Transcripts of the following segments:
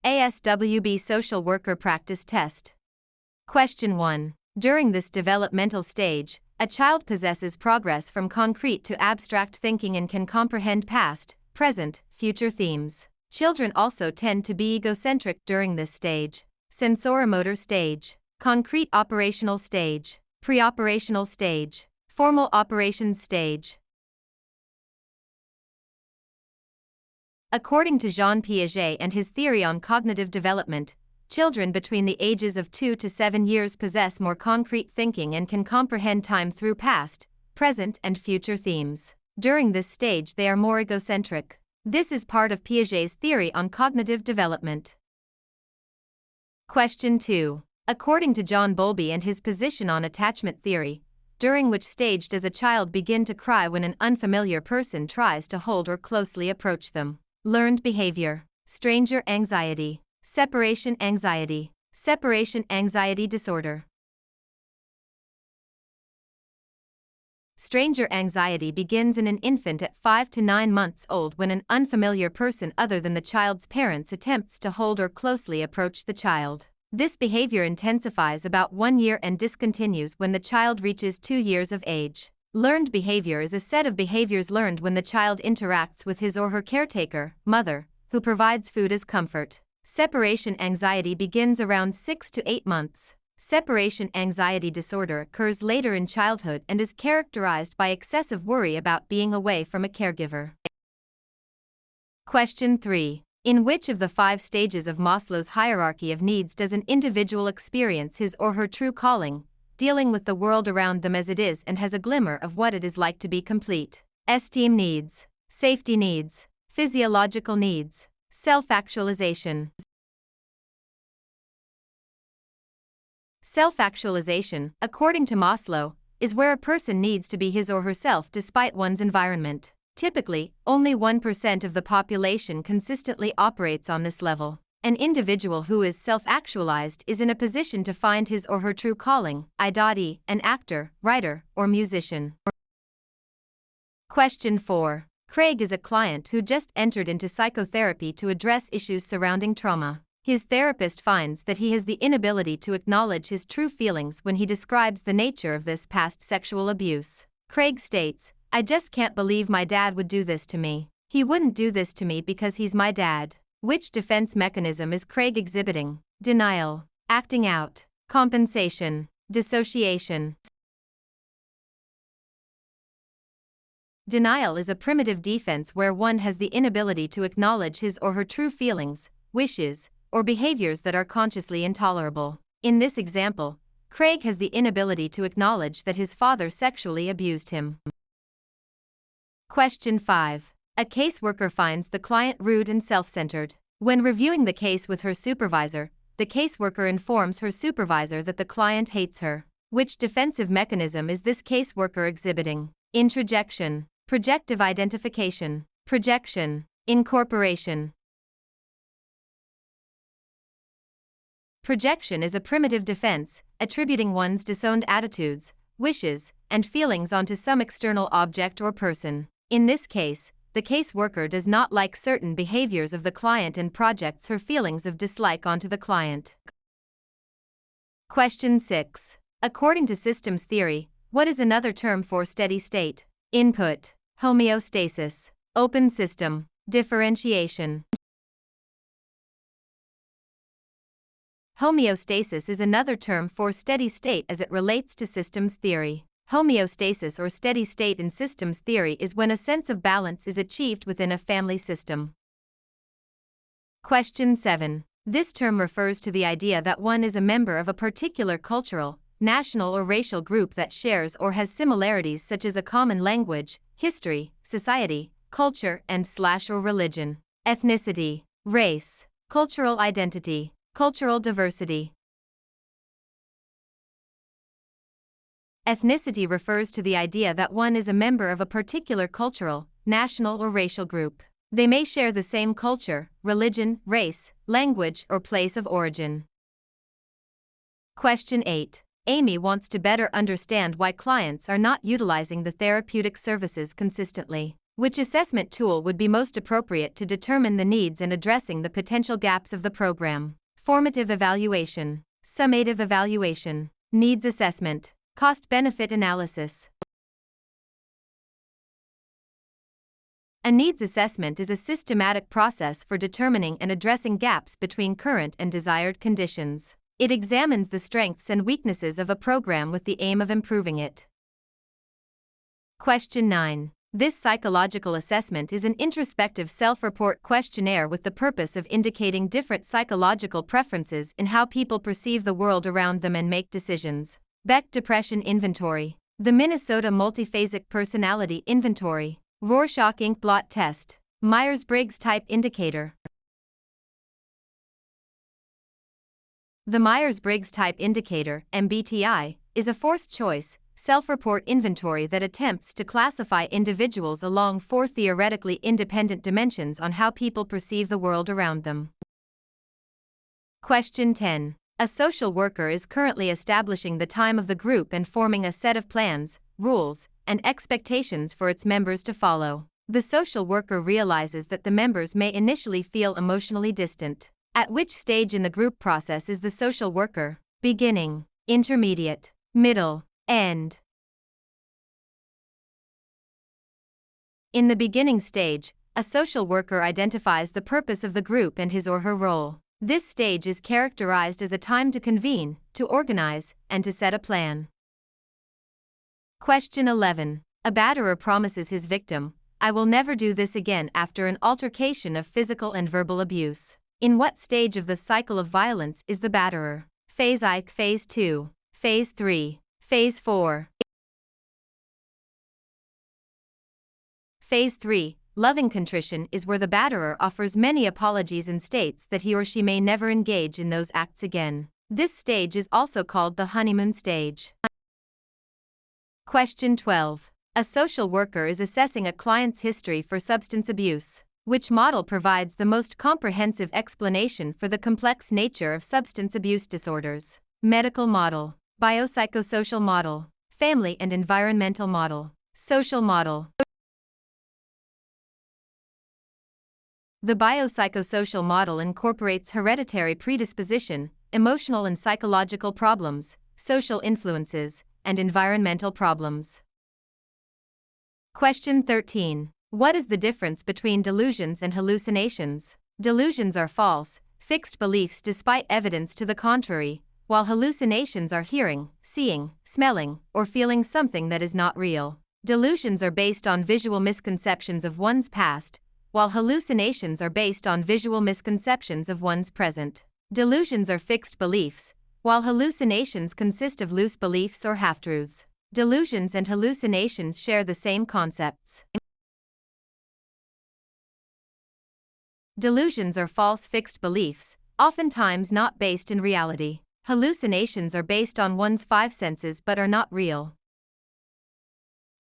ASWB Social Worker Practice Test. Question 1. During this developmental stage, a child possesses progress from concrete to abstract thinking and can comprehend past, present, future themes. Children also tend to be egocentric during this stage. Sensoromotor stage, concrete operational stage, pre-operational stage, formal operations stage. According to Jean Piaget and his theory on cognitive development, children between the ages of 2 to 7 years possess more concrete thinking and can comprehend time through past, present, and future themes. During this stage, they are more egocentric. This is part of Piaget's theory on cognitive development. Question 2. According to John Bowlby and his position on attachment theory, during which stage does a child begin to cry when an unfamiliar person tries to hold or closely approach them? Learned behavior, stranger anxiety, separation anxiety disorder. Stranger anxiety begins in an infant at 5 to 9 months old when an unfamiliar person other than the child's parents attempts to hold or closely approach the child. This behavior intensifies about 1 year and discontinues when the child reaches 2 years of age. Learned behavior is a set of behaviors learned when the child interacts with his or her caretaker, mother, who provides food as comfort. Separation anxiety begins around 6 to 8 months. Separation anxiety disorder occurs later in childhood and is characterized by excessive worry about being away from a caregiver. Question 3. In which of the 5 stages of Maslow's hierarchy of needs does an individual experience his or her true calling, dealing with the world around them as it is and has a glimmer of what it is like to be complete? Esteem needs, safety needs, physiological needs, self-actualization. Self-actualization, according to Maslow, is where a person needs to be his or herself despite one's environment. Typically, only 1% of the population consistently operates on this level. An individual who is self-actualized is in a position to find his or her true calling, i.e., an actor, writer, or musician. Question 4. Craig is a client who just entered into psychotherapy to address issues surrounding trauma. His therapist finds that he has the inability to acknowledge his true feelings when he describes the nature of this past sexual abuse. Craig states, "I just can't believe my dad would do this to me. He wouldn't do this to me because he's my dad." Which defense mechanism is Craig exhibiting? Denial, acting out, compensation, dissociation. Denial is a primitive defense where one has the inability to acknowledge his or her true feelings, wishes, or behaviors that are consciously intolerable. In this example, Craig has the inability to acknowledge that his father sexually abused him. Question 5. A caseworker finds the client rude and self-centered. When reviewing the case with her supervisor, the caseworker informs her supervisor that the client hates her. Which defensive mechanism is this caseworker exhibiting? Introjection, projective identification, projection, incorporation. Projection is a primitive defense, attributing one's disowned attitudes, wishes, and feelings onto some external object or person. In this case, the caseworker does not like certain behaviors of the client and projects her feelings of dislike onto the client. Question 6. According to systems theory, what is another term for steady state? Input, homeostasis, open system, differentiation. Homeostasis is another term for steady state as it relates to systems theory. Homeostasis or steady state in systems theory is when a sense of balance is achieved within a family system. Question 7. This term refers to the idea that one is a member of a particular cultural, national or racial group that shares or has similarities such as a common language, history, society, culture, and/or religion. Ethnicity, race, cultural identity, cultural diversity. Ethnicity refers to the idea that one is a member of a particular cultural, national or racial group. They may share the same culture, religion, race, language, or place of origin. Question 8. Amy wants to better understand why clients are not utilizing the therapeutic services consistently. Which assessment tool would be most appropriate to determine the needs and addressing the potential gaps of the program? Formative evaluation, summative evaluation, needs assessment, cost-benefit analysis. A needs assessment is a systematic process for determining and addressing gaps between current and desired conditions. It examines the strengths and weaknesses of a program with the aim of improving it. Question 9. This psychological assessment is an introspective self-report questionnaire with the purpose of indicating different psychological preferences in how people perceive the world around them and make decisions. Beck Depression Inventory, the Minnesota Multiphasic Personality Inventory, Rorschach Ink Blot Test, Myers-Briggs Type Indicator. The Myers-Briggs Type Indicator, MBTI, is a forced-choice, self-report inventory that attempts to classify individuals along 4 theoretically independent dimensions on how people perceive the world around them. Question 10. A social worker is currently establishing the time of the group and forming a set of plans, rules, and expectations for its members to follow. The social worker realizes that the members may initially feel emotionally distant. At which stage in the group process is the social worker? Beginning, intermediate, middle, end. In the beginning stage, a social worker identifies the purpose of the group and his or her role. This stage is characterized as a time to convene, to organize, and to set a plan. Question 11. A batterer promises his victim, "I will never do this again," after an altercation of physical and verbal abuse. In what stage of the cycle of violence is the batterer? Phase I, Phase 2, Phase 3, Phase 4. Phase 3, loving contrition, is where the batterer offers many apologies and states that he or she may never engage in those acts again. This stage is also called the honeymoon stage. Question 12. A social worker is assessing a client's history for substance abuse. Which model provides the most comprehensive explanation for the complex nature of substance abuse disorders? Medical model, biopsychosocial model, family and environmental model, social model. The biopsychosocial model incorporates hereditary predisposition, emotional and psychological problems, social influences, and environmental problems. Question 13. What is the difference between delusions and hallucinations? Delusions are false, fixed beliefs despite evidence to the contrary, while hallucinations are hearing, seeing, smelling, or feeling something that is not real. Delusions are based on visual misconceptions of one's past, while hallucinations are based on visual misconceptions of one's present. Delusions are fixed beliefs, while hallucinations consist of loose beliefs or half-truths. Delusions and hallucinations share the same concepts. Delusions are false fixed beliefs, oftentimes not based in reality. Hallucinations are based on one's 5 senses but are not real.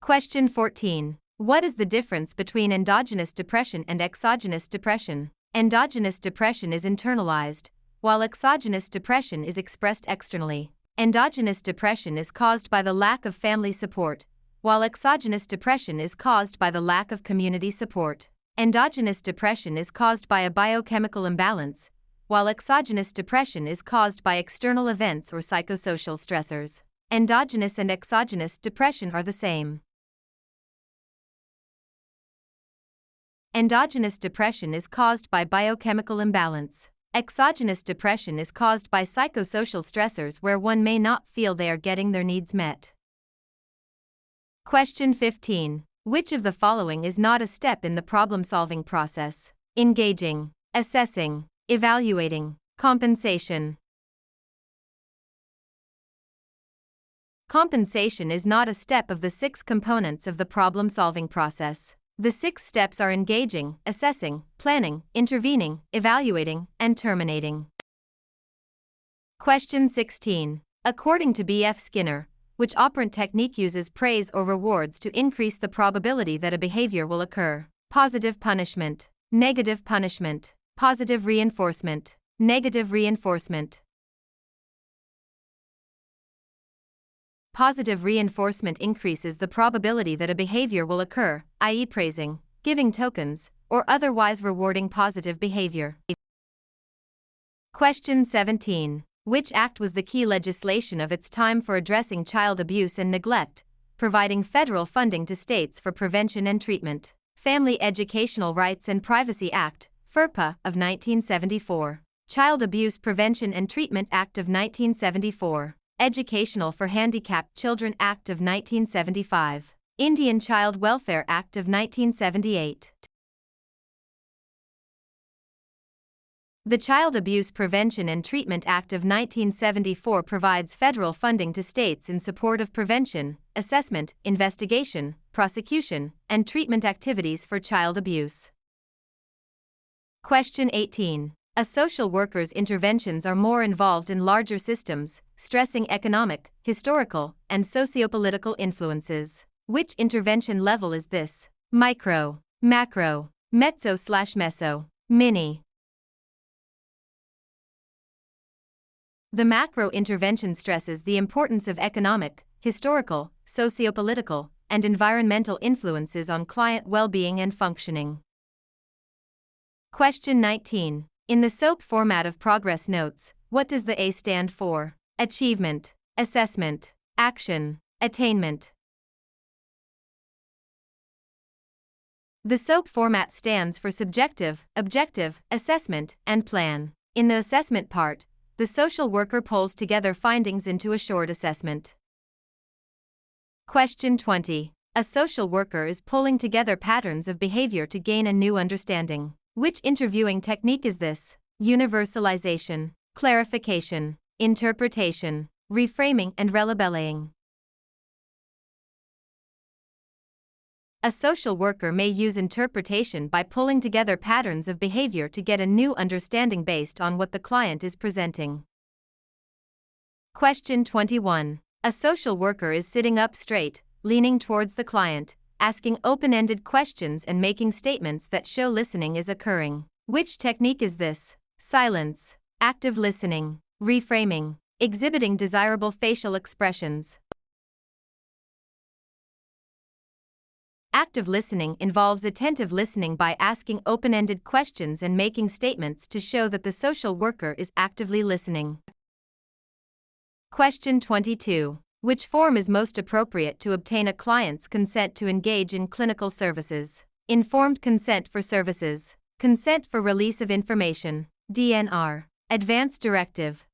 Question 14. What is the difference between endogenous depression and exogenous depression? Endogenous depression is internalized, while exogenous depression is expressed externally. Endogenous depression is caused by the lack of family support, while exogenous depression is caused by the lack of community support. Endogenous depression is caused by a biochemical imbalance, while exogenous depression is caused by external events or psychosocial stressors. Endogenous and exogenous depression are the same. Endogenous depression is caused by biochemical imbalance. Exogenous depression is caused by psychosocial stressors where one may not feel they are getting their needs met. Question 15. Which of the following is not a step in the problem-solving process? Engaging, assessing, evaluating, compensation. Compensation is not a step of the 6 components of the problem-solving process. The 6 steps are engaging, assessing, planning, intervening, evaluating, and terminating. Question 16. According to B.F. Skinner, which operant technique uses praise or rewards to increase the probability that a behavior will occur? Positive punishment, negative punishment, positive reinforcement, negative reinforcement. Positive reinforcement increases the probability that a behavior will occur, i.e., praising, giving tokens, or otherwise rewarding positive behavior. Question 17. Which act was the key legislation of its time for addressing child abuse and neglect, providing federal funding to states for prevention and treatment? Family Educational Rights and Privacy Act, FERPA, of 1974. Child Abuse Prevention and Treatment Act of 1974. Educational for Handicapped Children Act of 1975. Indian Child Welfare Act of 1978. The Child Abuse Prevention and Treatment Act of 1974 provides federal funding to states in support of prevention, assessment, investigation, prosecution, and treatment activities for child abuse. Question 18. A social worker's interventions are more involved in larger systems, stressing economic, historical, and sociopolitical influences. Which intervention level is this? Micro, macro, mezzo/meso, mini. The macro intervention stresses the importance of economic, historical, sociopolitical, and environmental influences on client well-being and functioning. Question 19. In the SOAP format of progress notes, what does the A stand for? Achievement, assessment, action, attainment. The SOAP format stands for subjective, objective, assessment, and plan. In the assessment part, the social worker pulls together findings into a short assessment. Question 20. A social worker is pulling together patterns of behavior to gain a new understanding. Which interviewing technique is this? Universalization, clarification, interpretation, reframing, and relabelling. A social worker may use interpretation by pulling together patterns of behavior to get a new understanding based on what the client is presenting. Question 21. A social worker is sitting up straight, leaning towards the client, asking open-ended questions and making statements that show listening is occurring. Which technique is this? Silence, active listening, reframing, exhibiting desirable facial expressions. Active listening involves attentive listening by asking open-ended questions and making statements to show that the social worker is actively listening. Question 22. Which form is most appropriate to obtain a client's consent to engage in clinical services? Informed consent for services, consent for release of information, DNR, advance directive.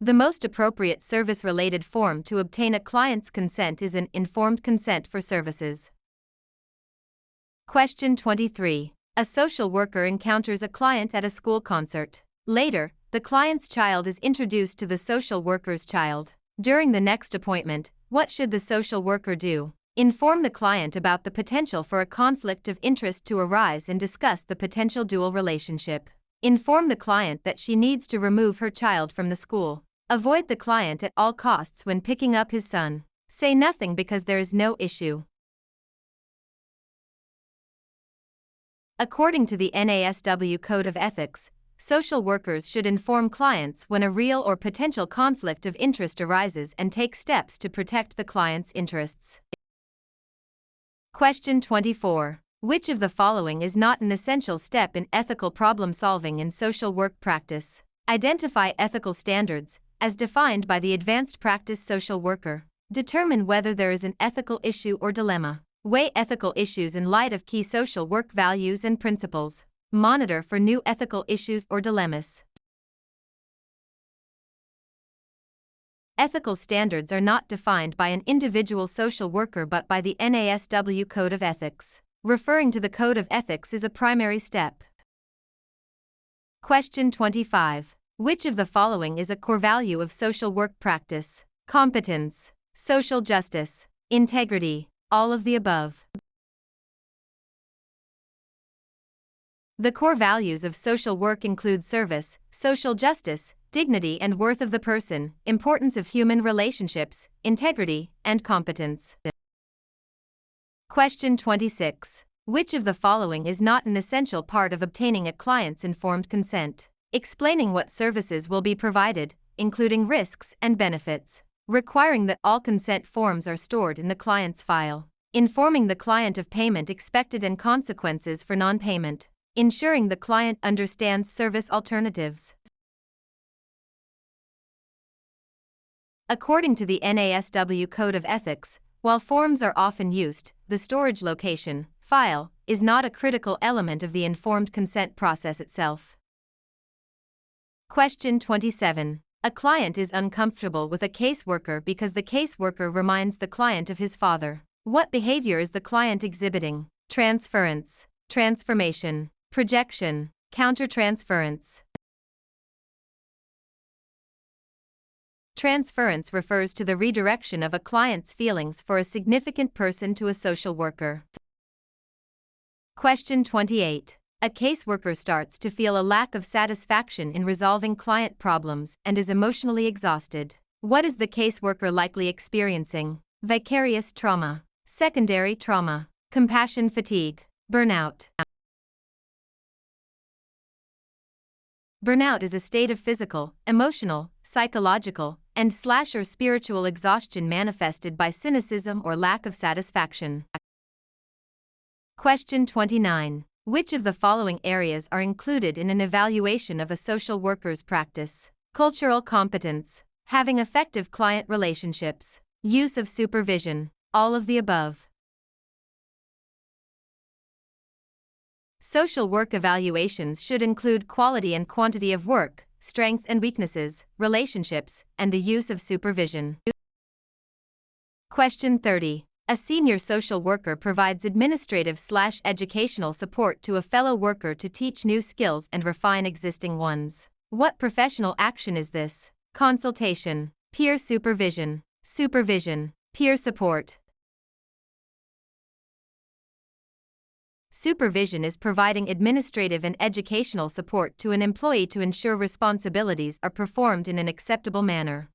The most appropriate service-related form to obtain a client's consent is an informed consent for services. Question 23. A social worker encounters a client at a school concert. Later, the client's child is introduced to the social worker's child. During the next appointment, what should the social worker do? Inform the client about the potential for a conflict of interest to arise and discuss the potential dual relationship. Inform the client that she needs to remove her child from the school. Avoid the client at all costs when picking up his son. Say nothing because there is no issue. According to the NASW Code of Ethics, social workers should inform clients when a real or potential conflict of interest arises and take steps to protect the client's interests. Question 24. Which of the following is not an essential step in ethical problem solving in social work practice? Identify ethical standards, as defined by the advanced practice social worker. Determine whether there is an ethical issue or dilemma. Weigh ethical issues in light of key social work values and principles. Monitor for new ethical issues or dilemmas. Ethical standards are not defined by an individual social worker but by the NASW Code of Ethics. Referring to the Code of Ethics is a primary step. Question 25. Which of the following is a core value of social work practice? Competence, social justice, integrity, all of the above. The core values of social work include service, social justice, dignity and worth of the person, importance of human relationships, integrity, and competence. Question 26. Which of the following is not an essential part of obtaining a client's informed consent? Explaining what services will be provided, including risks and benefits. Requiring that all consent forms are stored in the client's file. Informing the client of payment expected and consequences for non-payment. Ensuring the client understands service alternatives. According to the NASW Code of Ethics, while forms are often used, the storage location, file, is not a critical element of the informed consent process itself. Question 27. A client is uncomfortable with a caseworker because the caseworker reminds the client of his father. What behavior is the client exhibiting? Transference, transformation, projection, countertransference. Transference refers to the redirection of a client's feelings for a significant person to a social worker. Question 28. A caseworker starts to feel a lack of satisfaction in resolving client problems and is emotionally exhausted. What is the caseworker likely experiencing? Vicarious trauma, secondary trauma, compassion fatigue, burnout. Burnout is a state of physical, emotional, psychological, and/or spiritual exhaustion manifested by cynicism or lack of satisfaction. Question 29. Which of the following areas are included in an evaluation of a social worker's practice? Cultural competence, having effective client relationships, use of supervision, all of the above. Social work evaluations should include quality and quantity of work, strengths and weaknesses, relationships, and the use of supervision. Question 30. A senior social worker provides administrative/educational support to a fellow worker to teach new skills and refine existing ones. What professional action is this? Consultation, peer supervision, supervision, peer support. Supervision is providing administrative and educational support to an employee to ensure responsibilities are performed in an acceptable manner.